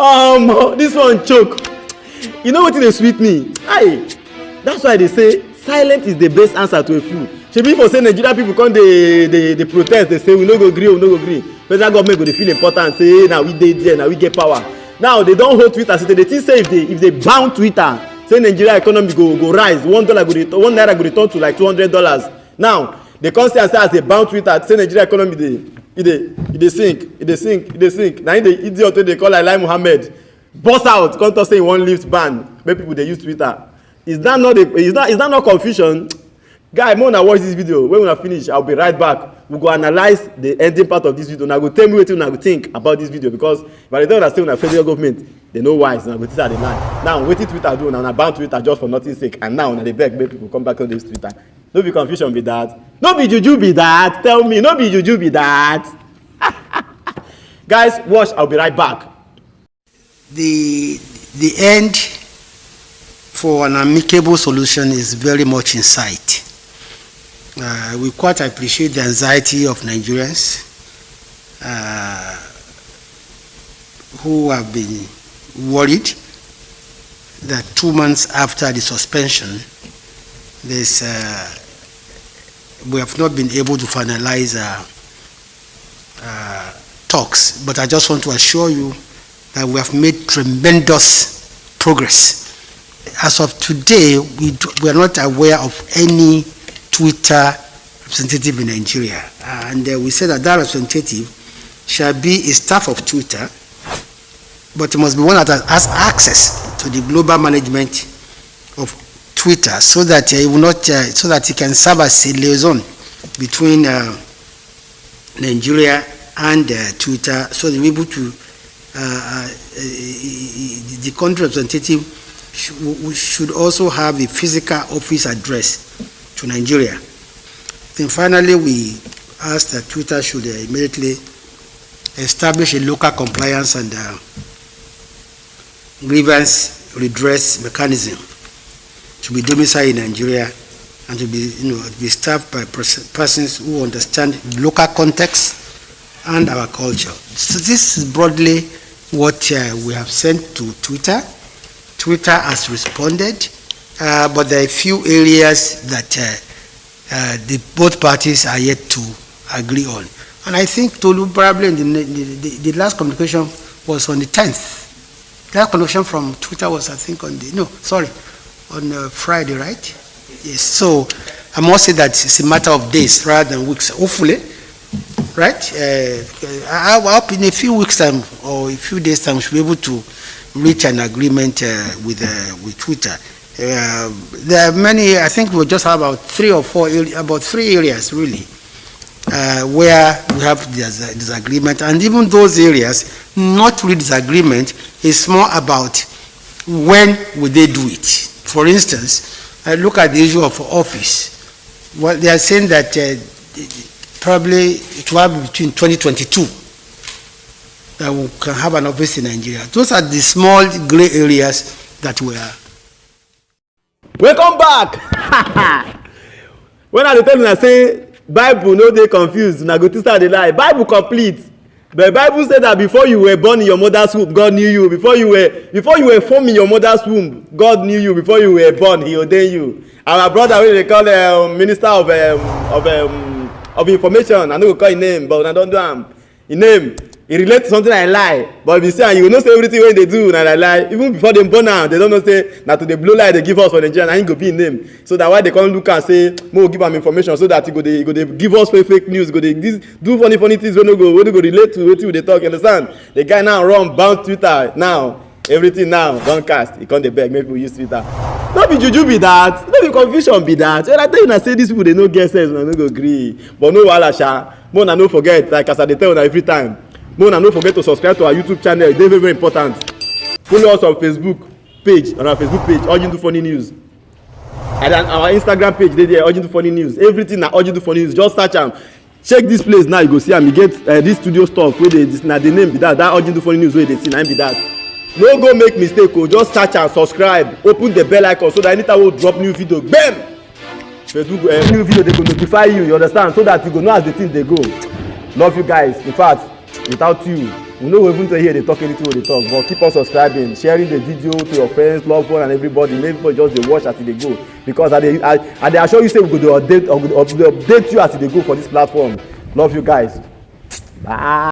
This one choke. You know what dey sweet me? Aye, that's why they say silent is the best answer to a fool. Shebi for say Nigeria people come dey protest, dey say we no go gree, we no go gree. Federal government go dey feel important, say na we dey there, na we get power. Now they don hold Twitter, say they think say if they ban Twitter, say Nigeria economy go rise, $1 naira go return to like $200. Now they come say as they ban Twitter, say Nigeria economy dey sink. Na him the idiot wey dey call Lai Mohammed burst out come talk say he wan lift ban make people dey use Twitter. Is that not confusion? Guy, make una watch this video. When una finish, I'll be right back. We go analyze the ending part of this video. Una go tell me wetin una go think about this video, because if I don't understand una federal government, they know why. So una go teach her the line. Now wetin Twitter do? Una ban Twitter just for nothing sake, and now una dey beg make people come back on this Twitter. No be confusion be that. No be juju be that. Tell me, no be juju be that. Guys, watch. I'll be right back. The end for an amicable solution is very much in sight. We quite appreciate the anxiety of Nigerians who have been worried that 2 months after the suspension, we have not been able to finalize talks. But I just want to assure you that we have made tremendous progress. As of today, we are not aware of any Twitter representative in Nigeria, and we said that representative shall be a staff of Twitter, but it must be one that has access to the global management of Twitter, so that he will not, so that he can serve as a liaison between Nigeria and Twitter, so that we're able to the country representative should also have a physical office address to Nigeria. Then finally, we asked that Twitter should immediately establish a local compliance and grievance redress mechanism to be domiciled in Nigeria and to be, be staffed by persons who understand local context and our culture. So this is broadly what we have sent to Twitter. Twitter has responded, but there are a few areas that both parties are yet to agree on. And I think Tolu, probably the last communication was on the 10th. The last communication from Twitter was, I think, on Friday, right? Yes. So I must say that it's a matter of days rather than weeks. Hopefully, right? I hope in a few weeks' time or a few days' time, we should be able to reach an agreement with Twitter. There are many. I think we just have about three areas really where we have disagreement, and even those areas, not really disagreement. It's more about when will they do it. For instance, I look at the issue of office. Well, they are saying that probably it will be between 2022 that we can have an office in Nigeria. Those are the small gray areas that we are. Welcome back. When I tell you, I say Bible no dey confused, na go to start the lie. Bible complete. The Bible said that before you were born in your mother's womb, God knew you. Before you were formed in your mother's womb, God knew you. Before you were born, He ordained you. Our brother, wey they call minister of information, I no go call his name, but I don't do him. His name. He relate to something like lie, but if you say you will not say everything wey they do na lie. Even before dem born am, they don't know say na to dey blow lie they give us for Nigeria, na him go be him name. So that why they come look and say mo give am information, so that he go dey give us fake news, go dey do funny things wey no go relate to wetin we dey talk. You understand? The guy now run bound Twitter now. Everything now don cast. He come dey beg make people use Twitter. No be juju be that. No be confusion be that. When I tell you na say these people dey no get sense, una no go gree. But no wahala sha. Mo una no forget, like as I dey tell una every time. Mo and don't forget to subscribe to our YouTube channel. It's very, very important. Follow us on Facebook page, on our Facebook page, Urgent to Funny News. And on our Instagram page, they there, Urgent to Funny News. Everything na Urgent to Funny News. Just search am. Check this place now. You go see am. You get this studio stuff. Where they na the name be that. That Urgent to Funny News where they see na be that. No go make mistake. Just search and subscribe. Open the bell icon so that anytime we drop new video, bam! Facebook new video they go notify you. You understand? So that you go know as the thing they go. Love you guys. In fact, without you, we no go even to hear dey talk anything wey dey talk, but keep on subscribing, sharing the video to your friends, loved one, and everybody. Make everybody just dey watch as e dey go, because I dey assure you say we go dey update you as e dey go for this platform. Love you guys. Bye.